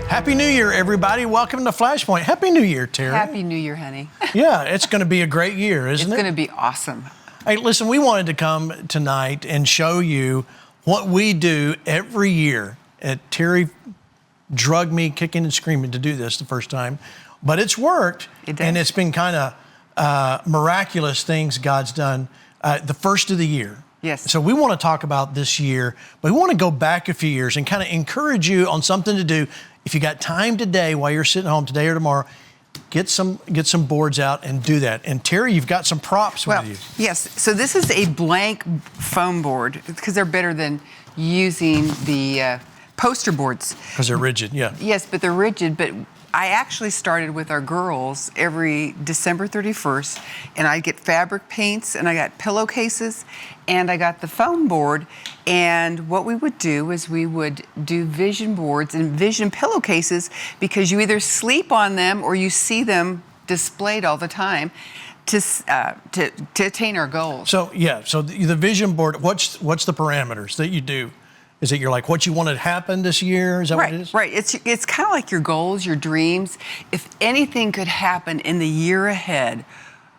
Happy New Year, everybody. Welcome to FlashPoint. Happy New Year, Teri. Happy New Year, honey. Yeah, it's going to be a great year, isn't it? It's going to be awesome. Hey, listen, we wanted to come tonight and show you what we do every year. Teri drugged me kicking and screaming to do this the first time, but it's worked. It did. And it's been kind of miraculous things God's done the first of the year. Yes. So we want to talk about this year, but we want to go back a few years and kind of encourage you on something to do. If you got time today while you're sitting home today or tomorrow, get some boards out and do that. And Teri, you've got some props with you. Yes. So this is a blank foam board because they're better than using the poster boards. Because they're rigid, yeah. Yes, but they're rigid. But I actually started with our girls every December 31st, and I get fabric paints, and I got pillowcases, and I got the foam board. And what we would do is we would do vision boards and vision pillowcases because you either sleep on them or you see them displayed all the time to attain our goals. So yeah, so the vision board. What's the parameters that you do? Is it you're like what you want to happen this year? Is that what it is? Right. It's kind of like your goals, your dreams. If anything could happen in the year ahead,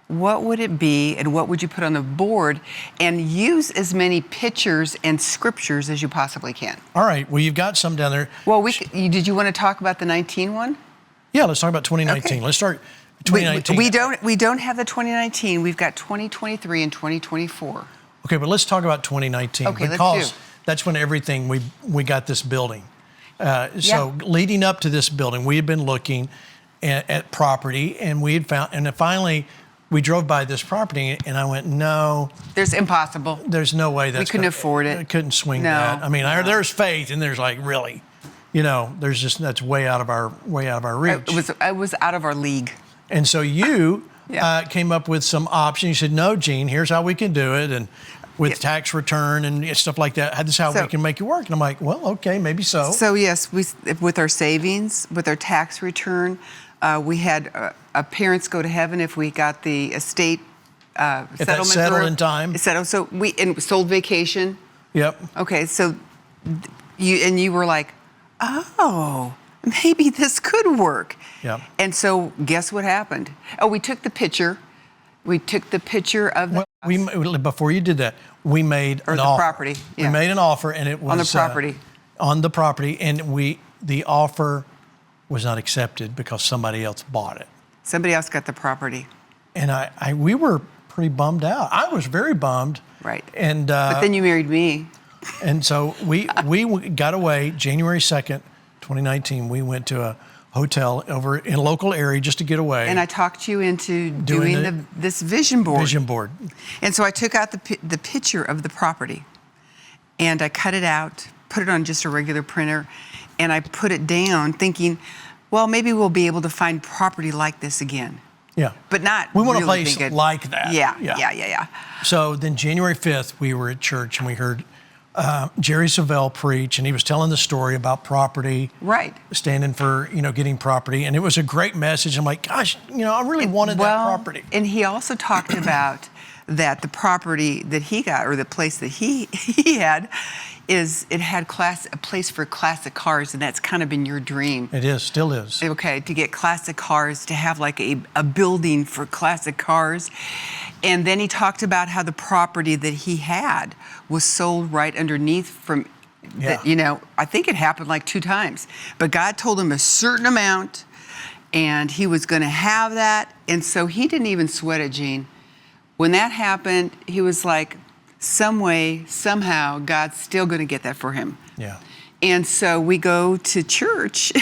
what would it be and what would you put on the board? And use as many pictures and scriptures as you possibly can. All right. Well, you've got some down there. Well, did you want to talk about the 19 one? Yeah, let's talk about 2019. Okay. Let's start 2019. We don't have the 2019. We've got 2023 and 2024. Okay, but let's talk about 2019 Okay, because let's do. That's when everything we got this building. So leading up to this building, we had been looking at property, and we had found, and then finally we drove by this property, and I went, no, There's impossible. there's no way that's We couldn't afford it. I couldn't swing No, that. I mean, no. there's faith, and there's like really, there's just that's way out of our reach. It was out of our league. And so you Yeah. came up with some options. You said, no, Gene, here's how we can do it. And with tax return and stuff like that, this is how we can make it work. And I'm like, well, okay, maybe so. So yes, with our savings, with our tax return, we had parents go to heaven if we got the estate settlement. If that's settled in time. Settled. So we sold vacation. Yep. Okay, so you were like, oh, maybe this could work. Yep. And so guess what happened? Oh, we took the picture. We took the picture of the Before you did that, we made an offer. property. Yeah. We made an offer, and it was on the property. On the property, and the offer was not accepted because somebody else bought it. Somebody else got the property. And we were pretty bummed out. I was very bummed. Right. And but then you married me. And so we got away January 2nd, 2019. We went to a hotel over in a local area just to get away. And I talked you into doing this vision board. Vision board. And so I took out the picture of the property, and I cut it out, put it on just a regular printer, and I put it down thinking, well, maybe we'll be able to find property like this again. Yeah. But not We want really a place thinking, like that. Yeah. So then January 5th, we were at church, and we heard Jerry Savelle preach, and he was telling the story about property. Right. Standing for, getting property. And it was a great message. I'm like, gosh, I really wanted that property. And he also talked about that the property that he got, or the place that he had, it had a place for classic cars, and that's kind of been your dream. It is, still is. Okay, to get classic cars, to have like a building for classic cars. And then he talked about how the property that he had was sold right underneath from, I think it happened like 2 times. But God told him a certain amount, and he was going to have that. And so he didn't even sweat it, Gene. When that happened, he was like, some way, somehow, God's still going to get that for him. Yeah. And so we go to church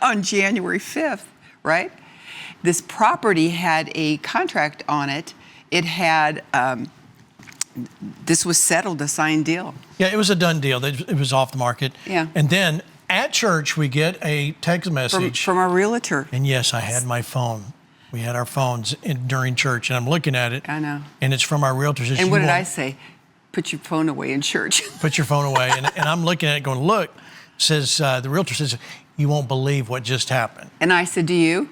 on January 5th, right? This property had a contract on it. It had, this was settled, a signed deal. Yeah, it was a done deal. It was off the market. Yeah. And then at church, we get a text message. From our realtor. And yes, I had my phone. We had our phones during church, and I'm looking at it. I know. And it's from our realtor. And what did I say? Put your phone away in church. Put your phone away. And I'm looking at it going, look, says the realtor says, you won't believe what just happened. And I said, do you?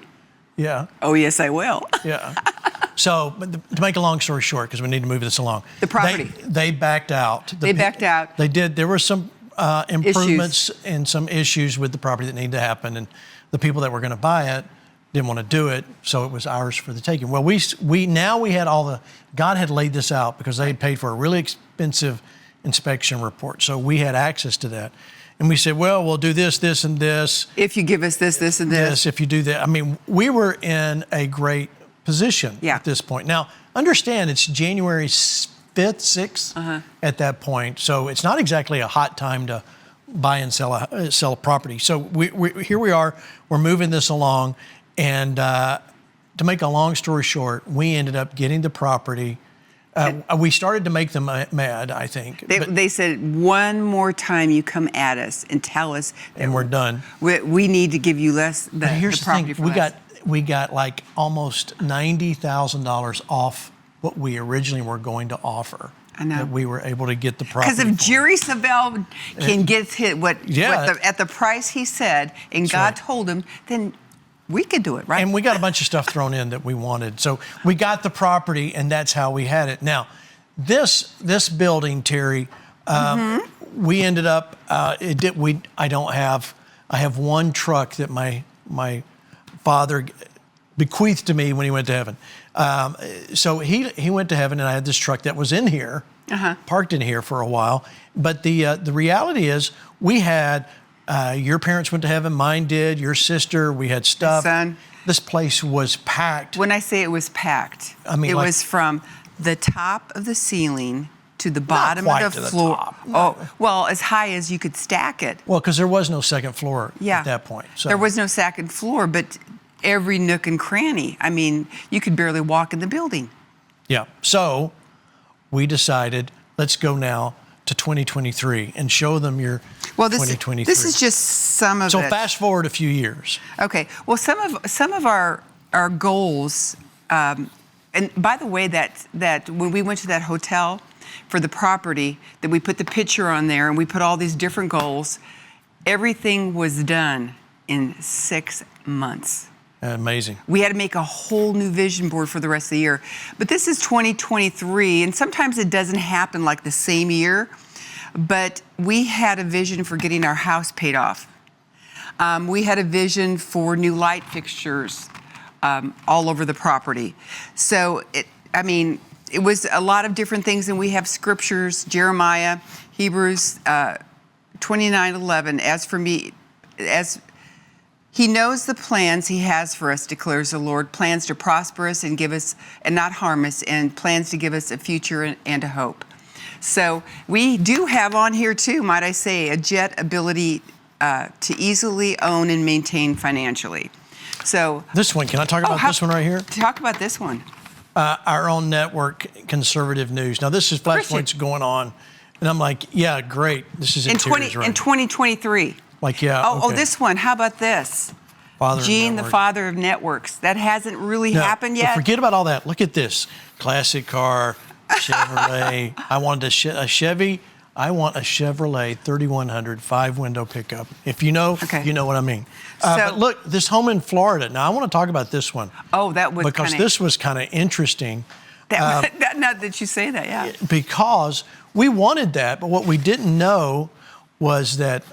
Yeah. Oh, yes, I will. Yeah. So, but to make a long story short, because we need to move this along. The property. They backed out. They backed out. They did. There were some improvements and some issues with the property that needed to happen, and the people that were going to buy it didn't want to do it, so it was ours for the taking. Well, we had God had laid this out because they had paid for a really expensive inspection report, so we had access to that. And we said, well, we'll do this, this, and this. If you give us this, this, and this. Yes, if you do that. I mean, we were in a great position at this point. Now, understand it's January 5th, 6th at that point, so it's not exactly a hot time to buy and sell a property. So here we are, we're moving this along, and to make a long story short, we ended up getting the property. We started to make them mad, I think. They said, one more time you come at us and tell us that and we're done. We need to give you less the property for less. We got like almost $90,000 off what we originally were going to offer. I know. That we were able to get the property. Because if Jerry Savelle can get hit at the price he said, and God told him, then we could do it, right? And we got a bunch of stuff thrown in that we wanted. So we got the property, and that's how we had it. Now, this building, Teri, we ended up. I have one truck that my father bequeathed to me when he went to heaven. So he went to heaven, and I had this truck that was in here, parked in here for a while. But the reality is, we had. Your parents went to heaven, mine did, your sister, we had stuff. Son. This place was packed. When I say it was packed, I mean, it was from the top of the ceiling to the bottom of the floor. Top. Oh, well, as high as you could stack it. Well, because there was no second floor at that point. So. There was no second floor, but every nook and cranny. I mean, you could barely walk in the building. Yeah. So we decided, let's go now to 2023 and show them your 2023. This is just some of it. So fast forward a few years. Okay. Well, some of our goals, and by the way, that when we went to that hotel for the property, that we put the picture on there and we put all these different goals, everything was done in 6 months. Amazing. We had to make a whole new vision board for the rest of the year. But this is 2023, and sometimes it doesn't happen like the same year. But we had a vision for getting our house paid off. We had a vision for new light fixtures all over the property. So, it was a lot of different things, and we have scriptures, Jeremiah, Hebrews 29:11. As for me, He knows the plans he has for us, declares the Lord, plans to prosper us and give us and not harm us, and plans to give us a future and a hope. So we do have on here too, might I say, a jet ability to easily own and maintain financially. So this one, can I talk about this one right here? Talk about this one. Our own network, Conservative News. Now this is FlashPoint's going on, and I'm like, yeah, great. This is in 2023. Like, yeah. Oh, this one. How about this? Gene, the father of networks. That hasn't really happened yet. Forget about all that. Look at this. Classic car, Chevrolet. I wanted a Chevy. I want a Chevrolet 3100 5-window pickup. If you know, you know what I mean. But look, this home in Florida. Now, I want to talk about this one. Oh, that was because this was kind of interesting. Now that you say that, yeah. Because we wanted that, but what we didn't know was that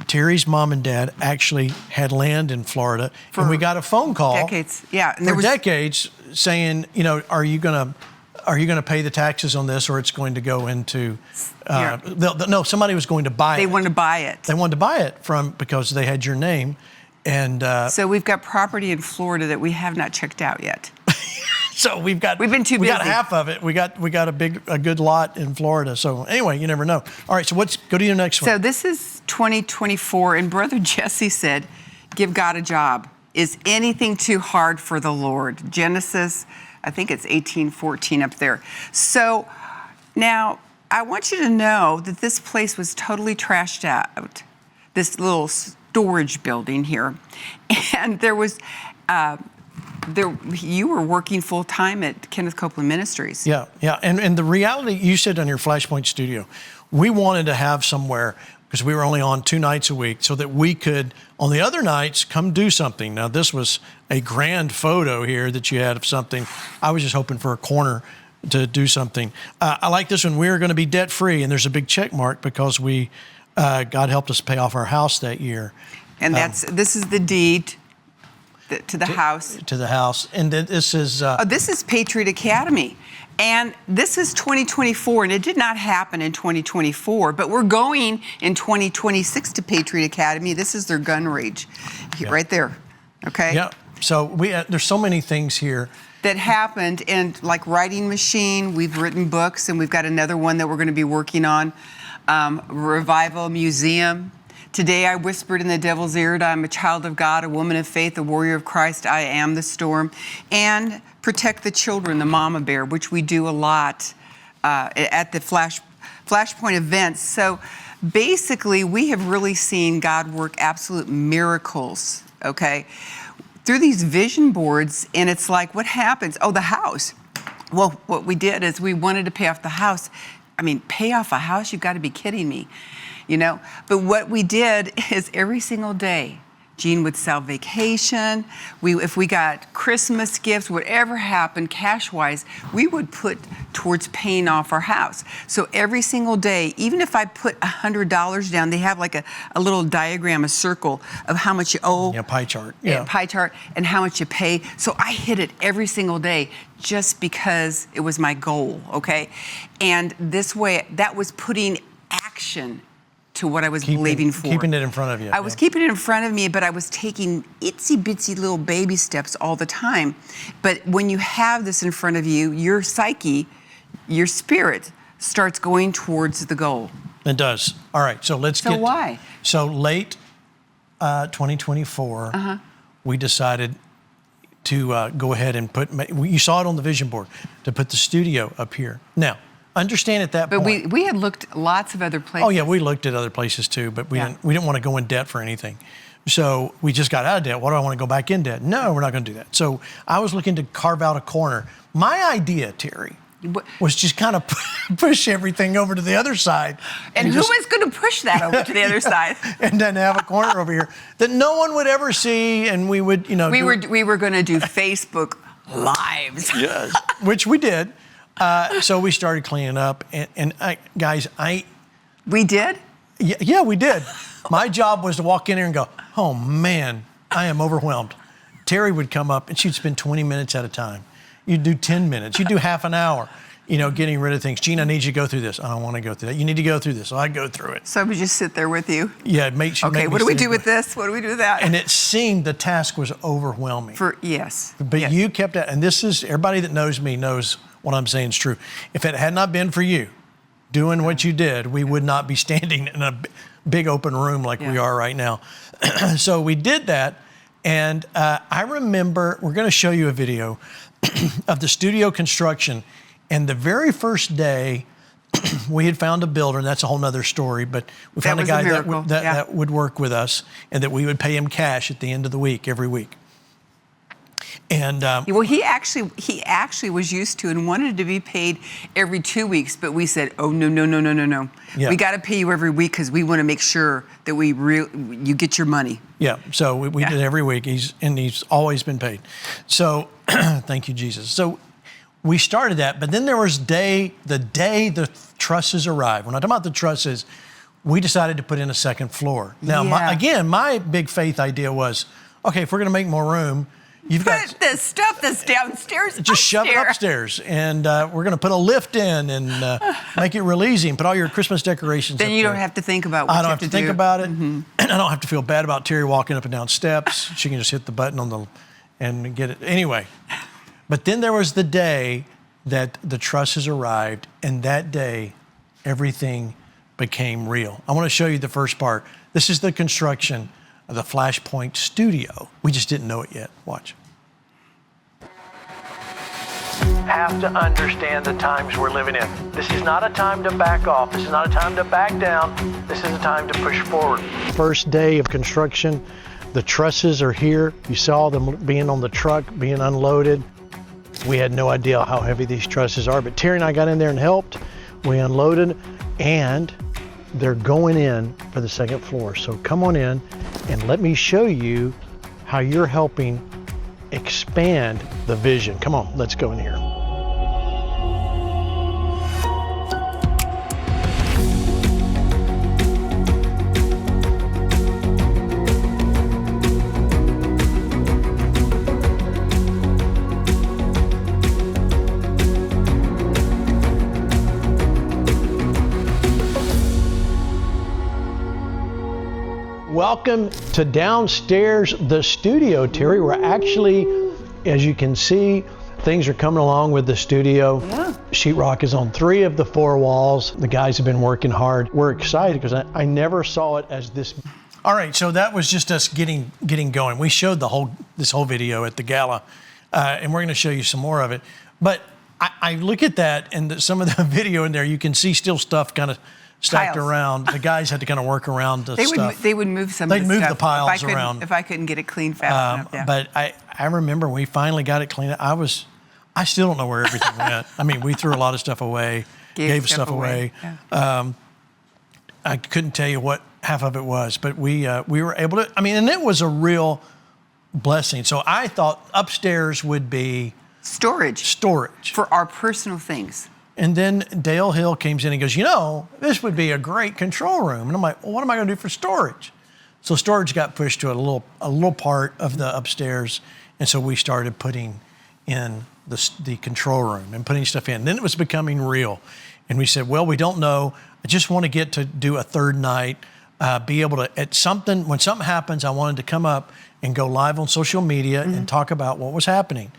Teri's mom and dad actually had land in Florida, and we got a phone call. Decades, yeah. And decades saying, are you gonna pay the taxes on this, or it's going to go into? No, somebody was going to buy it. They wanted to buy it. They wanted to buy it because they had your name, and so we've got property in Florida that we have not checked out yet. So we've been too busy. We got half of it. We got a good lot in Florida. So anyway, you never know. All right, so go to your next one. So this is 2024, and Brother Jesse said, "Give God a job. Is anything too hard for the Lord?" Genesis, I think it's 18:14 up there. So now I want you to know that this place was totally trashed out. This little storage building here, and there was. You were working full time at Kenneth Copeland Ministries. Yeah, and the reality, you said on your FlashPoint studio, we wanted to have somewhere, because we were only on 2 nights a week, so that we could, on the other nights, come do something. Now, this was a grand photo here that you had of something. I was just hoping for a corner to do something. I like this one. We're going to be debt free, and there's a big check mark because we God helped us pay off our house that year. And this is the deed to the house. To the house. And then this is... this is Patriot Academy. And this is 2024, and it did not happen in 2024, but we're going in 2026 to Patriot Academy. This is their gun range, right there, okay? Yeah, so there's so many things here. That happened, and like writing machine, we've written books, and we've got another one that we're gonna be working on, Revival Museum. Today I whispered in the devil's ear, I'm a child of God, a woman of faith, a warrior of Christ, I am the storm. And protect the children, the mama bear, which we do a lot at the FlashPoint events. So basically, we have really seen God work absolute miracles, okay? Through these vision boards, and it's like, what happens? Oh, the house. Well, what we did is we wanted to pay off the house. I mean, pay off a house? You've got to be kidding me, you know? But what we did is every single day, Gene would sell vacation. If we got Christmas gifts, whatever happened cash-wise, we would put towards paying off our house. So every single day, even if I put $100 down, they have like a little diagram, a circle of how much you owe. Yeah, pie chart. Yeah, pie chart, and how much you pay. So I hit it every single day just because it was my goal, okay? And this way, that was putting action to what I was believing for. Keeping it in front of you. I was keeping it in front of me, but I was taking itsy bitsy little baby steps all the time. But when you have this in front of you, your psyche, your spirit starts going towards the goal. It does. All right, so let's get... So why? So late 2024, we decided to go ahead and you saw it on the vision board, to put the studio up here. Now, understand at that point. But we had looked lots of other places. Oh yeah, we looked at other places too, but we didn't want to go in debt for anything. So we just got out of debt. What do I want to go back in debt? No, we're not going to do that. So I was looking to carve out a corner. My idea, Terry, was just kind of push everything over to the other side. And who was going to push that over to the other side? And then have a corner over here that no one would ever see, and we would, you know. We were going to do Facebook Lives. Yes, which we did. So we started cleaning up, and guys, We did? Yeah, we did. My job was to walk in here and go, oh man, I am overwhelmed. Teri would come up and she'd spend 20 minutes at a time. You'd do 10 minutes, you'd do half an hour, you know, getting rid of things. Gene, I need you to go through this. I don't want to go through that. You need to go through this. So I'd go through it. So I would just sit there with you? Yeah, okay, what do we do with this? What do we do with that? And it seemed the task was overwhelming. Yes. But you kept it, and this is, everybody that knows me knows what I'm saying is true. If it had not been for you doing what you did, we would not be standing in a big open room like we are right now. So we did that, and I remember, we're going to show you a video of the studio construction, and the very first day we had found a builder, and that's a whole nother story, but we found a guy that would work with us, and that we would pay him cash at the end of the week, every week. And well, he actually was used to and wanted to be paid every 2 weeks, but we said, oh no. Yeah. We got to pay you every week because we want to make sure that you get your money. Yeah. So we did every week. He's always been paid. So thank you, Jesus. So we started that, but then there was the day the trusses arrived. When I talk about the trusses, we decided to put in a second floor. Now, my big faith idea was, okay, if we're going to make more room, you've got the stuff that's downstairs. Just shove it upstairs, and we're going to put a lift in and make it real easy, and put all your Christmas decorations. Then you don't have to think about what I don't have to think about it, and I don't have to feel bad about Teri walking up and down steps. She can just hit the button and get it anyway. But then there was the day that the trusses arrived, and that day everything became real. I want to show you the first part. This is the construction of the FlashPoint studio. We just didn't know it yet. Watch. Have to understand the times we're living in. This is not a time to back off. This is not a time to back down. This is a time to push forward. First day of construction, the trusses are here. You saw them being on the truck, being unloaded. We had no idea how heavy these trusses are, but Teri and I got in there and helped. We unloaded, and they're going in for the second floor. So come on in and let me show you how you're helping expand the vision. Come on, let's go in here. welcome to downstairs, the studio, Teri. We're actually, as you can see, things are coming along with the studio. Yeah. Sheetrock is on 3 of the 4 walls. The guys have been working hard. We're excited because I never saw it as this. All right, so that was just us getting going. We showed this whole video at the gala, and we're going to show you some more of it. But I look at that, and some of the video in there, you can see still stuff kind of stacked Piles. around. The guys had to kind of work around the stuff. They would move some. They'd of the move stuff the piles if around. If I couldn't get it clean fast enough. Yeah. But I remember when we finally got it cleaned up. I still don't know where everything went. I mean, we threw a lot of stuff away, gave stuff away. Yeah. I couldn't tell you what half of it was, but we were able to. I mean, and it was a real blessing. So I thought upstairs would be Storage for our personal things. And then Dale Hill came in and goes, this would be a great control room. And I'm like, well, what am I going to do for storage? So storage got pushed to a little part of the upstairs, and so we started putting in the control room and putting stuff in. Then it was becoming real, and we said, well, we don't know. I just want to get to do a third night, be able to when something happens, I wanted to come up and go live on social media and talk about what was happening.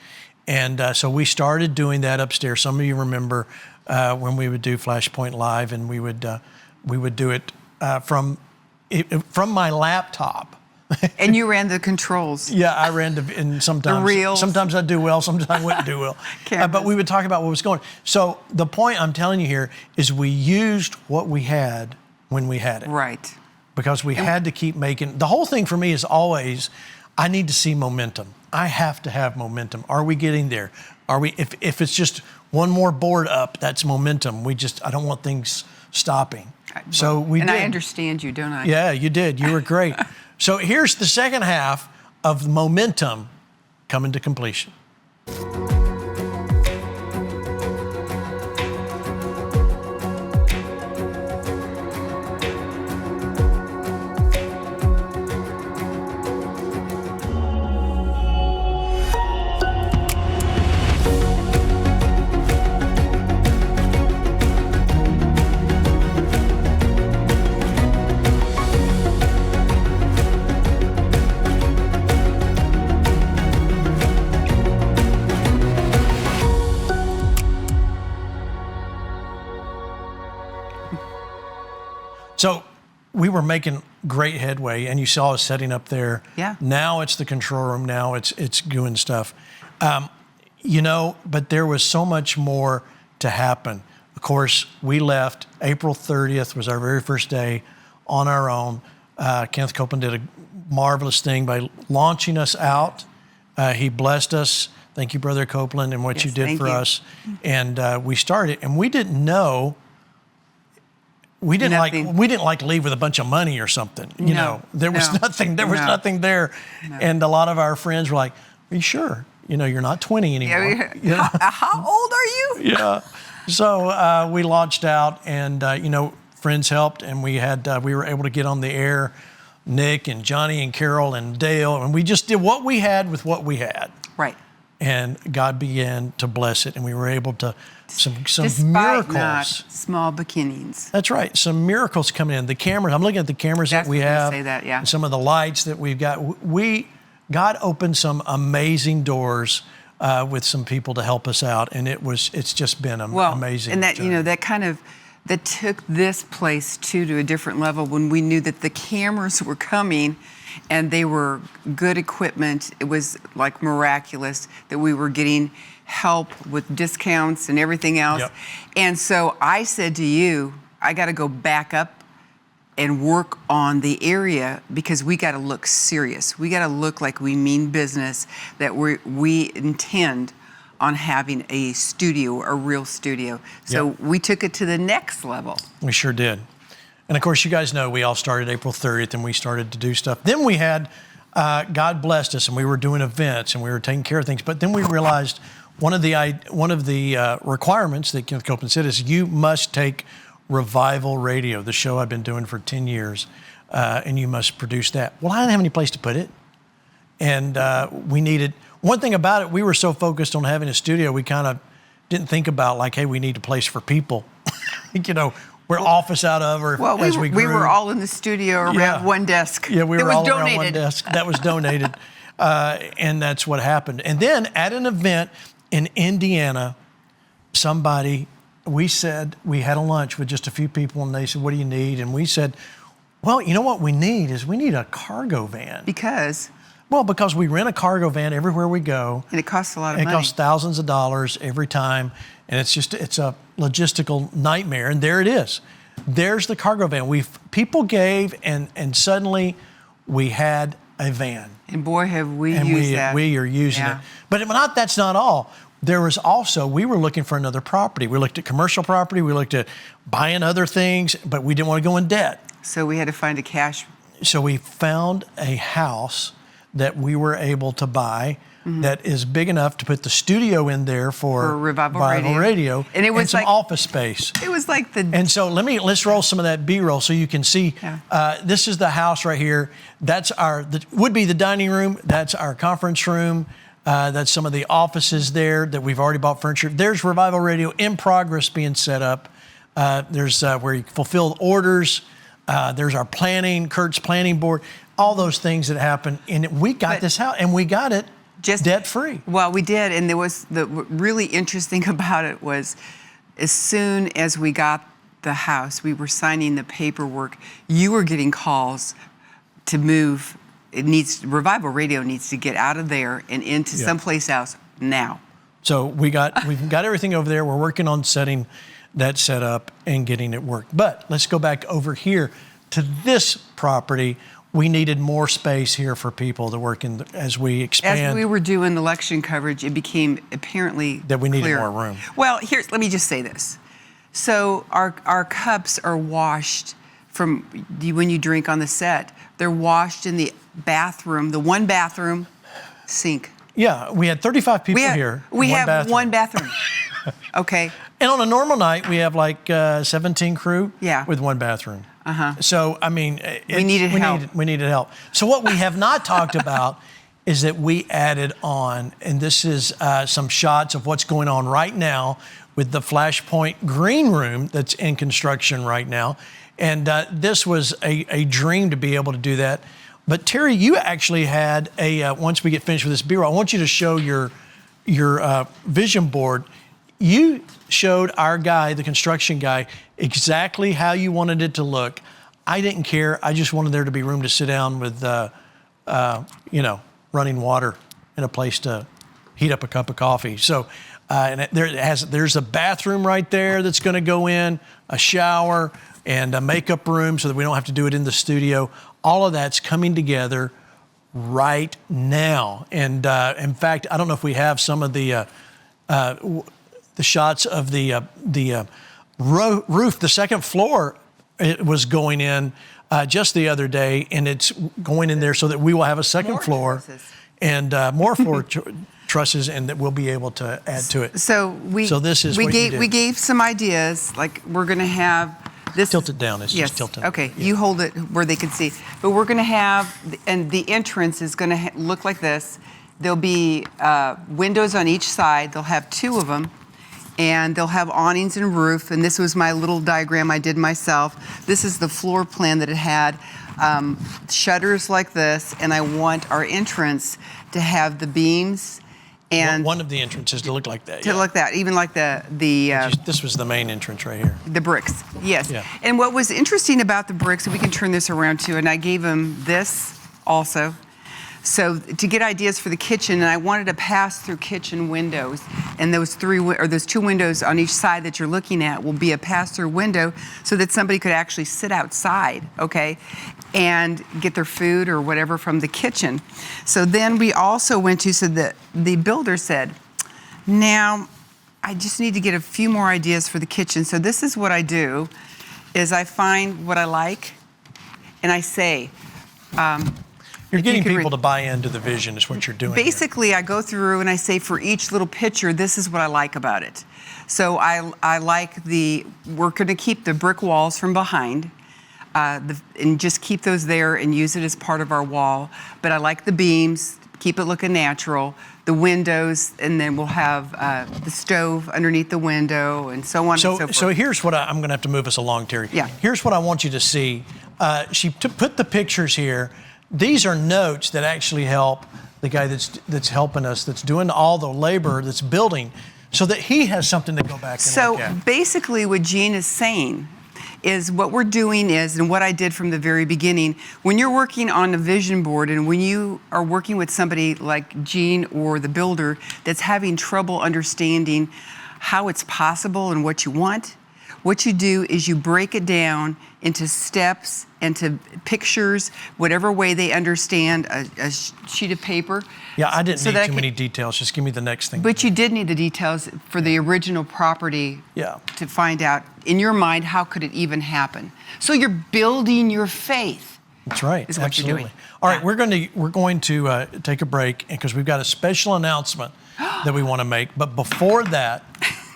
And so we started doing that upstairs. Some of you remember when we would do FlashPoint Live, and we would do it from my laptop. And you ran the controls. Yeah, I ran and sometimes the reels. Sometimes I'd do well, sometimes I wouldn't do well. But we would talk about what was going on. So the point I'm telling you here is we used what we had when we had it. Right. Because we had to keep making. The whole thing for me is always, I need to see momentum. I have to have momentum. Are we getting there? Are we? If it's just one more board up, that's momentum. I don't want things stopping. So we did. And I understand you, don't I? Yeah, you did. You were great. So here's the second half of momentum coming to completion. So we were making great headway, and you saw us setting up there. Yeah. Now it's the control room. Now it's doing stuff. But there was so much more to happen. Of course, we left. April 30th was our very first day on our own. Kenneth Copeland did a marvelous thing by launching us out. He blessed us. Thank you, Brother Copeland, and what you did for us. And we started, and we didn't know. We didn't leave with a bunch of money or something. There was nothing. There was nothing there, and a lot of our friends were like, "Are you sure? You're not 20 anymore." Yeah. How old are you? Yeah. So we launched out, and friends helped, and we were able to get on the air. Nick and Johnny and Carol and Dale, and we just did what we had with what we had. Right. And God began to bless it, and we were able to some Despite miracles. Not small beginnings. That's right. Some miracles coming in. The cameras. I'm looking at the cameras that we have. Say that, yeah. And some of the lights that we've got. God opened some amazing doors with some people to help us out, and it's just been amazing. And that that took this place to a different level when we knew that the cameras were coming. And they were good equipment. It was like miraculous that we were getting help with discounts and everything else. Yep. And so I said to you, I got to go back up and work on the area because we got to look serious. We got to look like we mean business, that we intend on having a studio, a real studio. So we took it to the next level. We sure did. And of course, you guys know we all started April 30th, and we started to do stuff. Then we had, God blessed us, and we were doing events, and we were taking care of things. But then we realized one of the requirements that Kenneth Copeland said is you must take Revival Radio, the show I've been doing for 10 years, and you must produce that. Well, I didn't have any place to put it, and we needed. One thing about it, we were so focused on having a studio, we kind of didn't think about hey, we need a place for people. we're office out of, or well, as we grew. We were all in the studio around one desk. Yeah, we were all donated. around one desk. That was donated, and that's what happened. And then at an event in Indiana, we said, we had a lunch with just a few people, and they said, what do you need? And we said, well, you know what we need a cargo van. Because we rent a cargo van everywhere we go. And it costs a lot of money. It costs thousands of dollars every time. And it's a logistical nightmare. And there it is. There's the cargo van. People gave, and suddenly we had a van. And boy, have we used that. We are using it. But that's not all. There was also, we were looking for another property. We looked at commercial property. We looked at buying other things, but we didn't want to go in debt. So we had to find a cash. So we found a house that we were able to buy that is big enough to put the studio in there for Revival Radio. And it was some office space. It was like And so let's roll some of that B-roll so you can see. Yeah. This is the house right here. That's would be the dining room. That's our conference room. That's some of the offices there that we've already bought furniture. There's Revival Radio in progress being set up. There's where you fulfill orders. There's our planning, Kurt's planning board, all those things that happen. And we got this house, and we got it just debt-free. Well, we did, and there was the really interesting about it was, as soon as we got the house, we were signing the paperwork. You were getting calls to move. Revival Radio needs to get out of there and into someplace else now. So we've got everything over there. We're working on setting that set up and getting it worked. But let's go back over here to this property. We needed more space here for people to work in as we expand. As we were doing election coverage, it became apparently that we needed more room. Well, let me just say this. So our cups are washed from when you drink on the set. They're washed in the bathroom, the one bathroom sink. Yeah, we had 35 people here. We have one bathroom. Okay. And on a normal night, we have like 17 crew with one bathroom. So, I mean, we needed help. So what we have not talked about is that we added on, and this is some shots of what's going on right now with the FlashPoint green room that's in construction right now. And this was a dream to be able to do that. But Teri, you actually had once we get finished with this B-roll, I want you to show your vision board. You showed our guy, the construction guy, exactly how you wanted it to look. I didn't care. I just wanted there to be room to sit down with, running water and a place to heat up a cup of coffee. So, there's a bathroom right there that's going to go in, a shower, and a makeup room so that we don't have to do it in the studio. All of that's coming together right now. And in fact, I don't know if we have some of the shots of the roof. The second floor, it was going in just the other day, and it's going in there so that we will have a second floor and more floor trusses, and that we'll be able to add to it. So we gave some ideas, like we're going to have this. Tilt it down. It's just tilted. Okay, yeah. You hold it where they can see. But we're going to have, and the entrance is going to look like this. There'll be windows on each side. They'll have two of them. And they'll have awnings and roof. And this was my little diagram I did myself. This is the floor plan that it had. Shutters like this. And I want our entrance to have the beams. And one of the entrances to look like that. To look that, even like this was the main entrance right here. The bricks, yes. Yeah. And what was interesting about the bricks, we can turn this around too, and I gave him this also. So to get ideas for the kitchen, and I wanted a pass-through kitchen windows, and those two windows on each side that you're looking at will be a pass-through window, so that somebody could actually sit outside, okay, and get their food or whatever from the kitchen. So then we also went to, so the builder said, now I just need to get a few more ideas for the kitchen. So this is what I do, is I find what I like, and I say, you're getting people to buy into the vision is what you're doing. Basically, here. I go through and I say for each little picture, this is what I like about it. So I like we're going to keep the brick walls from behind and just keep those there and use it as part of our wall. But I like the beams, keep it looking natural. The windows, and then we'll have the stove underneath the window, and so on and so forth. So here's what I'm going to have to move us along, Teri. Yeah. Here's what I want you to see. She put the pictures here. These are notes that actually help the guy that's helping us, that's doing all the labor, that's building, so that he has something to go back and look at. So basically what Gene is saying is what we're doing is, and what I did from the very beginning, when you're working on a vision board and when you are working with somebody like Gene or the builder that's having trouble understanding how it's possible and what you want, what you do is you break it down into steps, into pictures, whatever way they understand, a sheet of paper. Yeah, I didn't need too many details. Just give me the next thing. But you did need the details for the original property to find out, in your mind, how could it even happen? So you're building your faith. That's right. Is what Absolutely. you're doing. All right, we're going to take a break because we've got a special announcement that we want to make. But before that,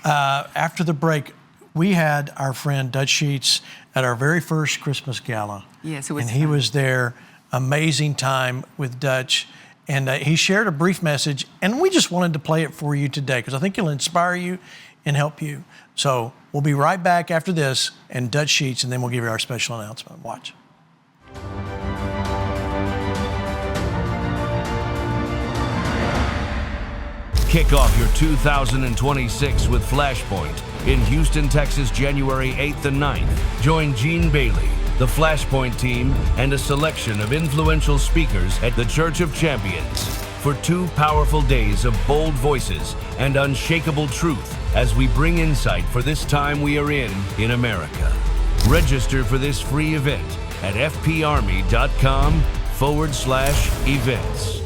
after the break, we had our friend Dutch Sheets at our very first Christmas gala. Yes, it was and he was there. Amazing time with Dutch. And he shared a brief message, and we just wanted to play it for you today because I think it'll inspire you and help you. So we'll be right back after this and Dutch Sheets, and then we'll give you our special announcement. Watch. Kick off your 2026 with FlashPoint in Houston, Texas, January 8th and 9th. Join Teri Bailey, the FlashPoint team, and a selection of influential speakers at the Church of Champions for 2 powerful days of bold voices and unshakable truth as we bring insight for this time we are in America. Register for this free event at fparmy.com/events.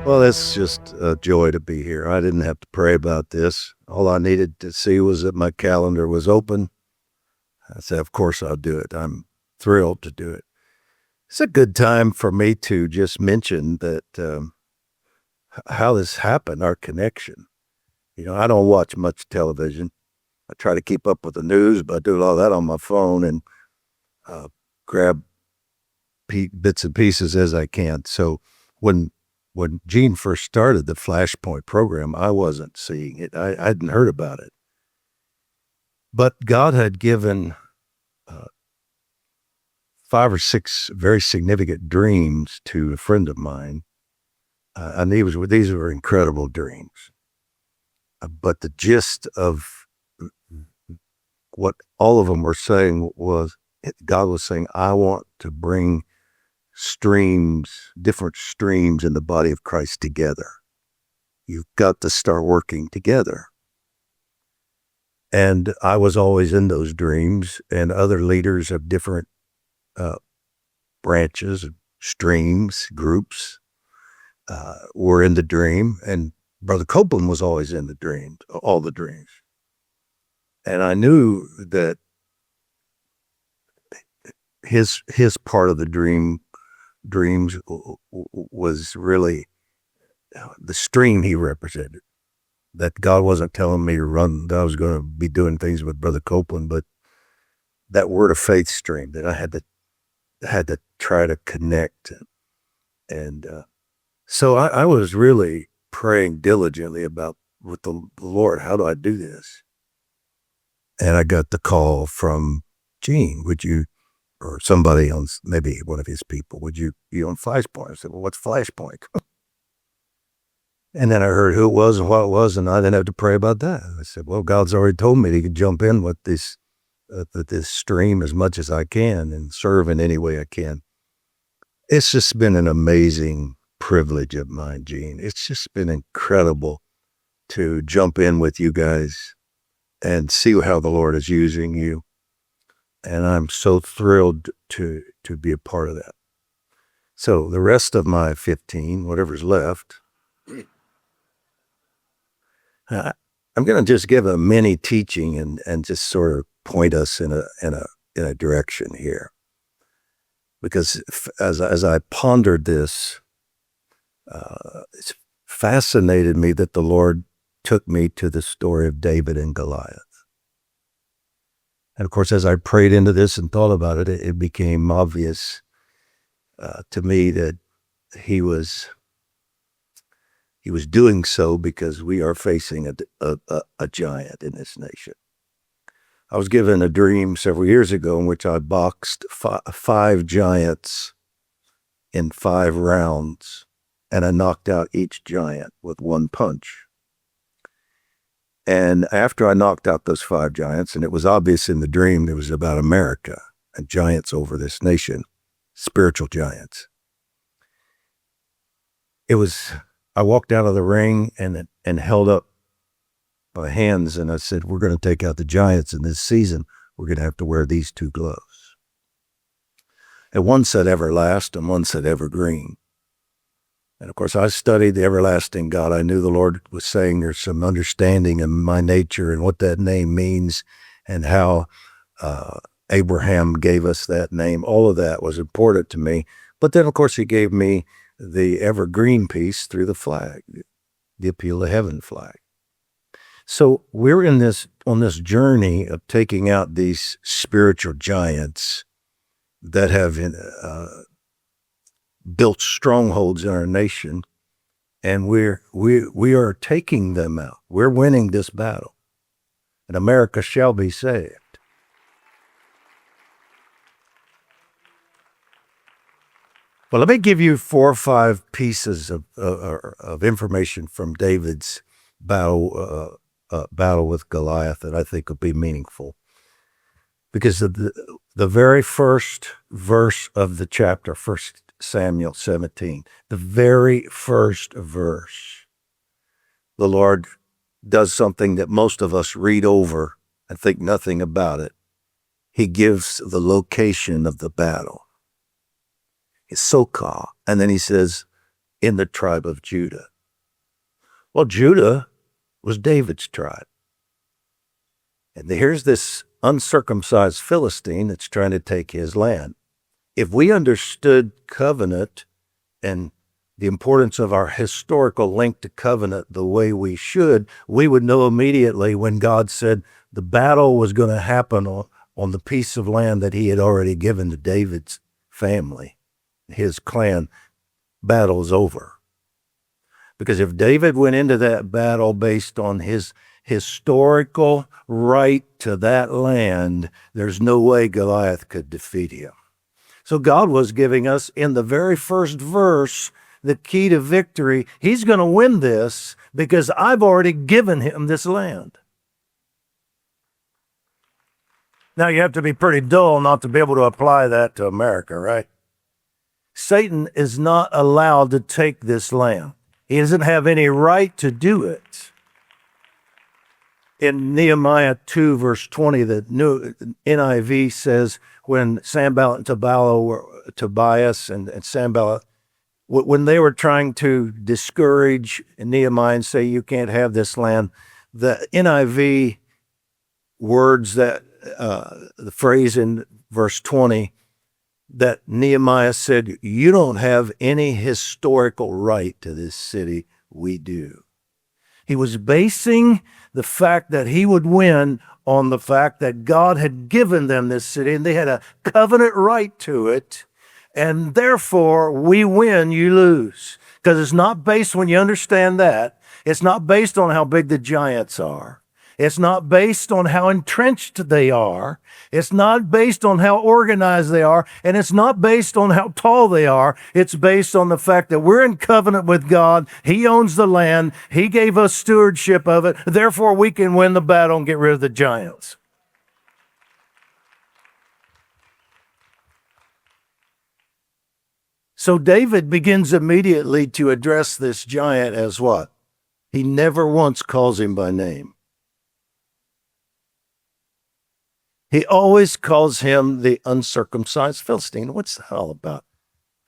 Well, it's just a joy to be here. I didn't have to pray about this. All I needed to see was that my calendar was open. I said, of course I'll do it. I'm thrilled to do it. It's a good time for me to just mention that how this happened, our connection. You know, I don't watch much television. I try to keep up with the news, but I do all that on my phone and grab bits and pieces as I can. So when Gene first started the FlashPoint program, I wasn't seeing it. I hadn't heard about it. But God had given 5 or 6 very significant dreams to a friend of mine. And these were incredible dreams. But the gist of what all of them were saying was, God was saying, I want to bring different streams in the body of Christ together. You've got to start working together. And I was always in those dreams, and other leaders of different branches, streams, groups were in the dream. And Brother Copeland was always in the dreams, all the dreams. And I knew that his part of the dreams was really the stream he represented. That God wasn't telling me to run, that I was going to be doing things with Brother Copeland, but that word of faith stream that I had to try to connect. And so I was really praying diligently about with the Lord, how do I do this? And I got the call from Gene, or somebody on, maybe one of his people, would you be on FlashPoint? I said, well, what's FlashPoint? And then I heard who it was and what it was, and I didn't have to pray about that. I said, well, God's already told me to jump in with this stream as much as I can and serve in any way I can. It's just been an amazing privilege of mine, Gene. It's just been incredible to jump in with you guys and see how the Lord is using you. And I'm so thrilled to be a part of that. So the rest of my 15, whatever's left, I'm going to just give a mini teaching and just sort of point us in a direction here. because as I pondered this, it's fascinated me that the Lord took me to the story of David and Goliath. And of course, as I prayed into this and thought about it, it became obvious to me that he was doing so because we are facing a giant in this nation. I was given a dream several years ago in which I boxed five giants in 5 rounds, and I knocked out each giant with one punch. And after I knocked out those 5 giants, and it was obvious in the dream it was about America and giants over this nation, spiritual giants. I walked out of the ring and held up my hands, and I said, we're going to take out the giants in this season. We're going to have to wear these 2 gloves. And one said everlast and one said evergreen. And of course, I studied the everlasting God. I knew the Lord was saying there's some understanding in my nature and what that name means and how Abraham gave us that name. All of that was important to me. But then, of course, he gave me the evergreen piece through the flag, the appeal to heaven flag. So we're on this journey of taking out these spiritual giants that have built strongholds in our nation, and we are taking them out. We're winning this battle, and America shall be saved. Well, let me give you 4 or 5 pieces of information from David's battle with Goliath that I think will be meaningful. Because the very first verse of the chapter, 1 Samuel 17, the very first verse, the Lord does something that most of us read over and think nothing about it. He gives the location of the battle. It's Sokah, and then he says, in the tribe of Judah. Well, Judah was David's tribe. And here's this uncircumcised Philistine that's trying to take his land. If we understood covenant and the importance of our historical link to covenant the way we should, we would know immediately when God said the battle was going to happen on the piece of land that he had already given to David's family, his clan. Battle's over. Because if David went into that battle based on his historical right to that land, there's no way Goliath could defeat him. So God was giving us in the very first verse the key to victory. He's going to win this because I've already given him this land. Now you have to be pretty dull not to be able to apply that to America, right? Satan is not allowed to take this land. He doesn't have any right to do it. In Nehemiah 2, verse 20, the new NIV says, when Sanballat and Tobias and Sanballat, when they were trying to discourage Nehemiah and say, you can't have this land, the NIV words that, the phrase in verse 20, that Nehemiah said, you don't have any historical right to this city, we do. He was basing the fact that he would win on the fact that God had given them this city and they had a covenant right to it. And therefore, we win, you lose. Because it's not based, when you understand that, it's not based on how big the giants are. It's not based on how entrenched they are. It's not based on how organized they are. And it's not based on how tall they are. It's based on the fact that we're in covenant with God. He owns the land. He gave us stewardship of it. Therefore, we can win the battle and get rid of the giants. So David begins immediately to address this giant as what? He never once calls him by name. He always calls him the uncircumcised Philistine. What's that all about?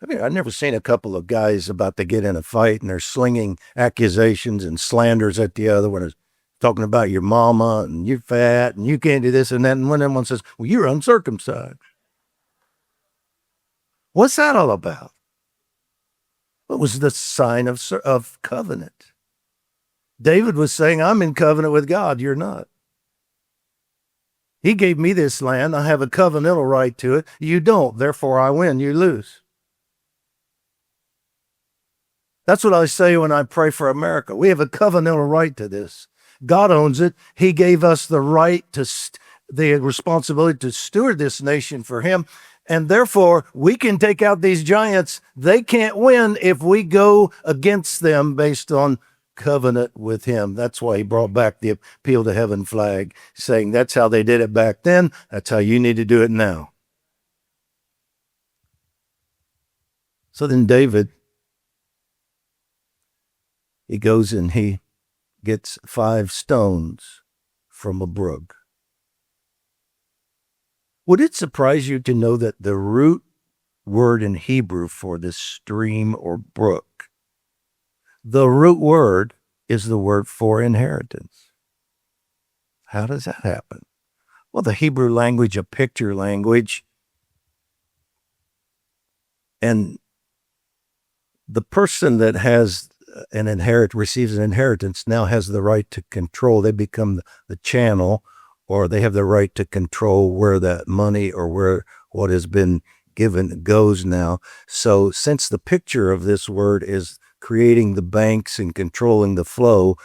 I mean, I've never seen a couple of guys about to get in a fight and they're slinging accusations and slanders at the other one. It's talking about your mama and you're fat and you can't do this and that. And when one says, well, you're uncircumcised. What's that all about? It was the sign of covenant. David was saying, I'm in covenant with God. You're not. He gave me this land. I have a covenantal right to it. You don't. Therefore, I win. You lose. That's what I say when I pray for America. We have a covenantal right to this. God owns it. He gave us the right to the responsibility to steward this nation for him. And therefore, we can take out these giants. They can't win if we go against them based on covenant with him. That's why he brought back the appeal to heaven flag, saying that's how they did it back then. That's how you need to do it now. So then David, he goes and he gets 5 stones from a brook. Would it surprise you to know that the root word in Hebrew for this stream or brook, the root word is the word for inheritance? How does that happen? Well, the Hebrew language, a picture language, and the person that has receives an inheritance now has the right to control. They become the channel, or they have the right to control where that money or where what has been given goes now. So since the picture of this word is creating the banks and controlling the flow,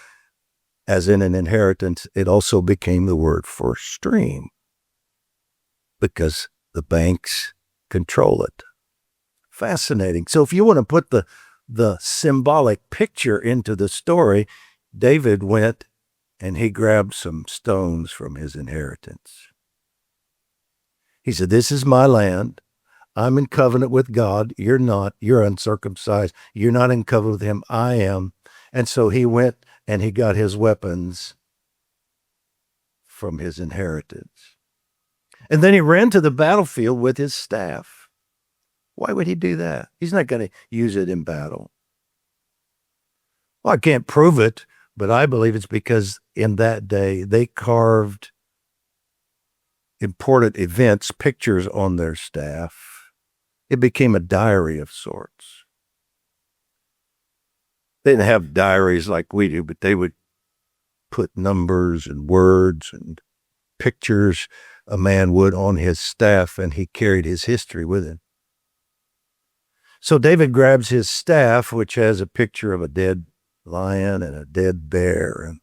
as in an inheritance, it also became the word for stream because the banks control it. Fascinating. So if you want to put the symbolic picture into the story, David went and he grabbed some stones from his inheritance. He said, this is my land. I'm in covenant with God. You're not. You're uncircumcised. You're not in covenant with him. I am. And so he went and he got his weapons from his inheritance. And then he ran to the battlefield with his staff. Why would he do that? He's not going to use it in battle. Well, I can't prove it, but I believe it's because in that day they carved important events, pictures on their staff. It became a diary of sorts. They didn't have diaries like we do, but they would put numbers and words and pictures a man would on his staff, and he carried his history with him. So David grabs his staff, which has a picture of a dead lion and a dead bear, and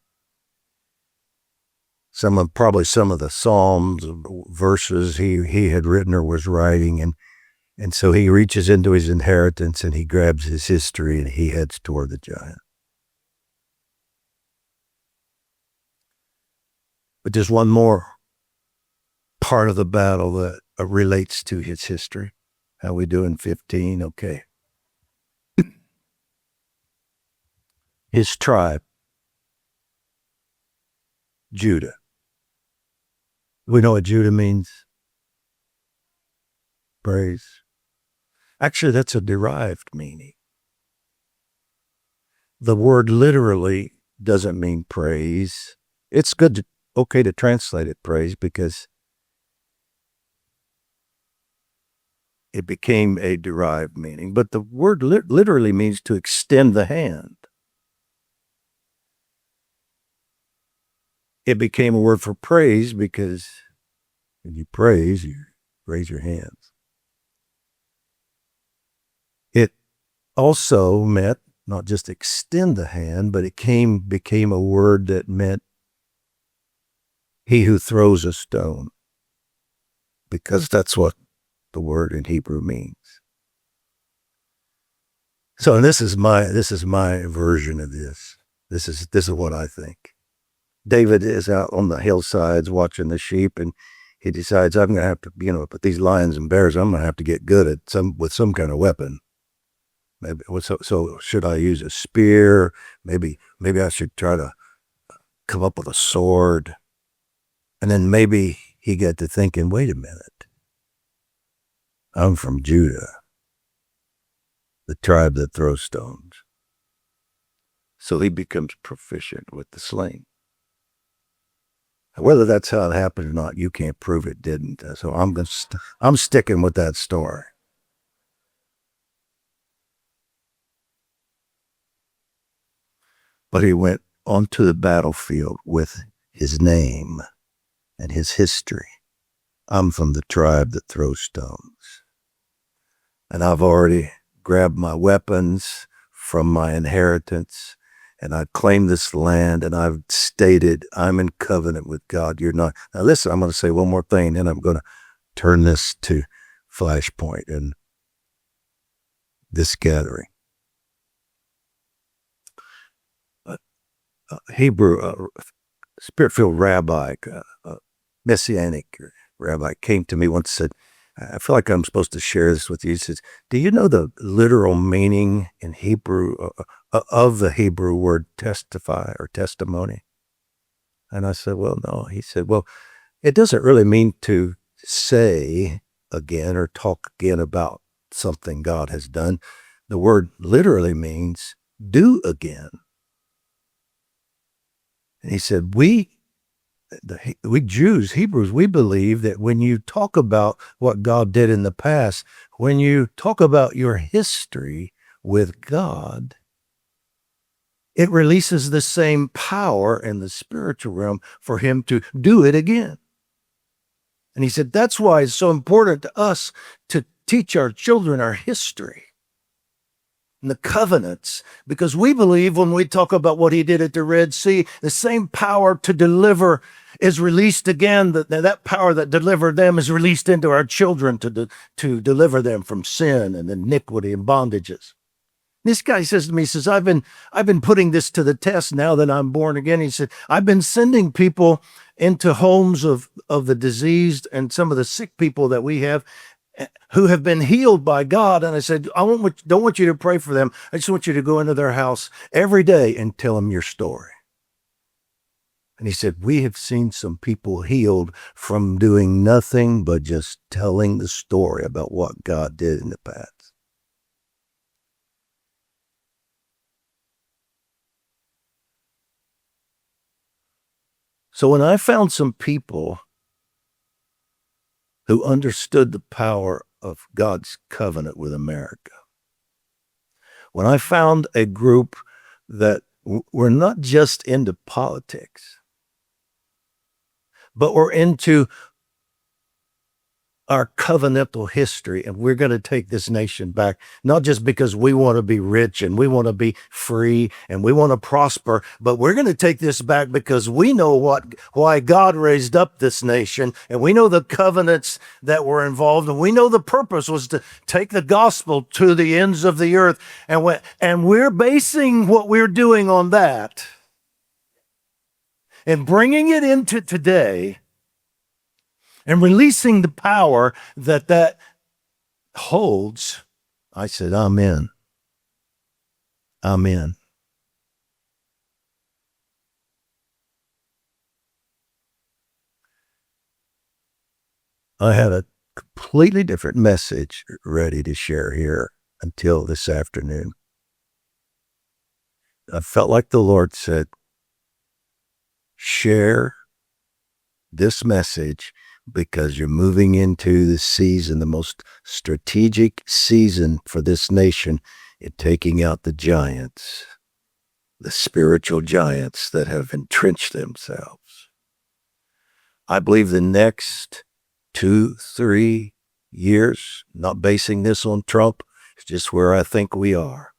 probably some of the Psalms, verses he had written or was writing, and so he reaches into his inheritance and he grabs his history and he heads toward the giant. But there's one more part of the battle that relates to his history. How we do in 15? Okay. His tribe, Judah. We know what Judah means? Praise. Actually, that's a derived meaning. The word literally doesn't mean praise. It's okay to translate it praise because it became a derived meaning. But the word literally means to extend the hand. It became a word for praise because when you praise, you raise your hands. It also meant not just extend the hand, but it became a word that meant he who throws a stone, because that's what the word in Hebrew means. So this is my version of this. This is what I think. David is out on the hillsides watching the sheep, and he decides, I'm going to have to, but these lions and bears, I'm going to have to get good at with some kind of weapon. Maybe so should I use a spear? Maybe I should try to come up with a sword. And then maybe he got to thinking, wait a minute. I'm from Judah, the tribe that throws stones. So he becomes proficient with the sling. Whether that's how it happened or not, you can't prove it didn't. So I'm sticking with that story. but he went onto the battlefield with his name and his history. I'm from the tribe that throws stones. And I've already grabbed my weapons from my inheritance, and I claim this land, and I've stated I'm in covenant with God. You're not. Now listen, I'm going to say one more thing, then I'm going to turn this to FlashPoint and this gathering. Hebrew, Spirit-filled rabbi, Messianic rabbi came to me once and said, I feel like I'm supposed to share this with you. He says, do you know the literal meaning in Hebrew of the Hebrew word testify or testimony? And I said, well, no. He said, well, it doesn't really mean to say again or talk again about something God has done. The word literally means do again. And he said, we Jews, Hebrews, we believe that when you talk about what God did in the past, when you talk about your history with God, it releases the same power in the spiritual realm for him to do it again. And he said, that's why it's so important to us to teach our children our history and the covenants, because we believe when we talk about what he did at the Red Sea, the same power to deliver is released again. That power that delivered them is released into our children to deliver them from sin and iniquity and bondages. This guy says to me, he says, I've been putting this to the test now that I'm born again. He said, I've been sending people into homes of the diseased and some of the sick people that we have who have been healed by God. And I said, don't want you to pray for them. I just want you to go into their house every day and tell them your story. And he said, we have seen some people healed from doing nothing but just telling the story about what God did in the past. So when I found some people who understood the power of God's covenant with America, when I found a group that were not just into politics, but were into our covenantal history, and we're going to take this nation back, not just because we want to be rich and we want to be free and we want to prosper, but we're going to take this back because we know why God raised up this nation, and we know the covenants that were involved, and we know the purpose was to take the gospel to the ends of the earth, and we're basing what we're doing on that and bringing it into today and releasing the power that holds. I said, amen. Amen. I had a completely different message ready to share here until this afternoon. I felt like the Lord said, share this message because you're moving into the season, the most strategic season for this nation in taking out the giants, the spiritual giants that have entrenched themselves. I believe the next 2-3 years, not basing this on Trump, is just where I think we are.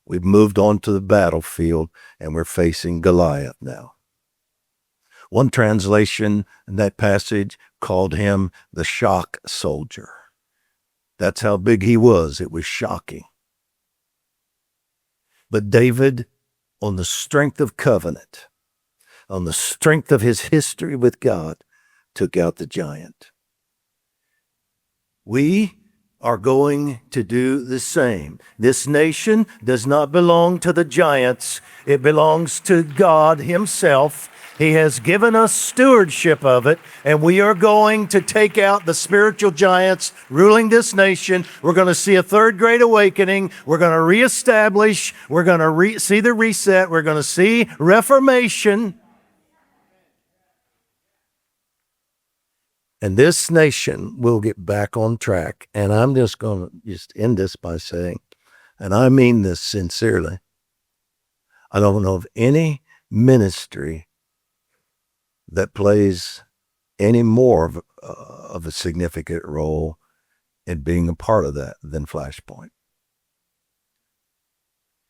We've moved on to the battlefield and we're facing Goliath now. One translation in that passage called him the shock soldier. That's how big he was. It was shocking. But David, on the strength of covenant, on the strength of his history with God, took out the giant. We are going to do the same. This nation does not belong to the giants. It belongs to God himself. He has given us stewardship of it, and we are going to take out the spiritual giants ruling this nation. We're going to see a third great awakening. We're going to reestablish. We're going to see the reset. We're going to see reformation. And this nation will get back on track. And I'm just going to end this by saying, and I mean this sincerely, I don't know of any ministry that plays any more of a significant role in being a part of that than FlashPoint.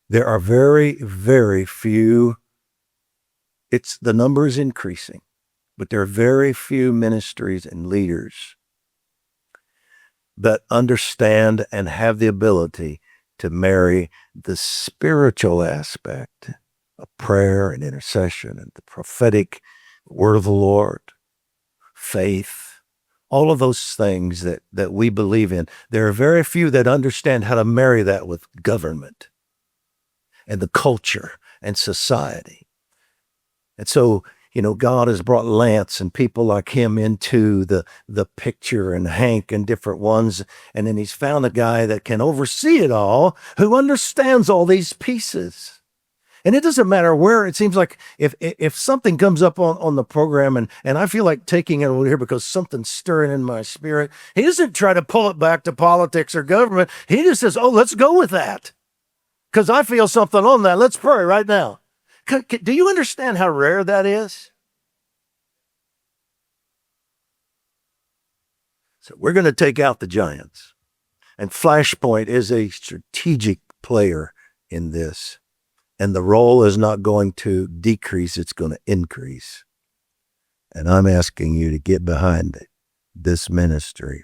There are very, very few, the number is increasing, but there are very few ministries and leaders that understand and have the ability to marry the spiritual aspect of prayer and intercession and the prophetic word of the Lord, faith, all of those things that we believe in. There are very few that understand how to marry that with government and the culture and society. And so, God has brought Lance and people like him into the picture, and Hank and different ones. And then he's found a guy that can oversee it all, who understands all these pieces. And it doesn't matter where. It seems like if something comes up on the program and I feel like taking it over here because something's stirring in my spirit, he doesn't try to pull it back to politics or government. He just says, oh, let's go with that because I feel something on that. Let's pray right now. Do you understand how rare that is? So we're going to take out the giants. And FlashPoint is a strategic player in this. And the role is not going to decrease, it's going to increase. And I'm asking you to get behind this ministry.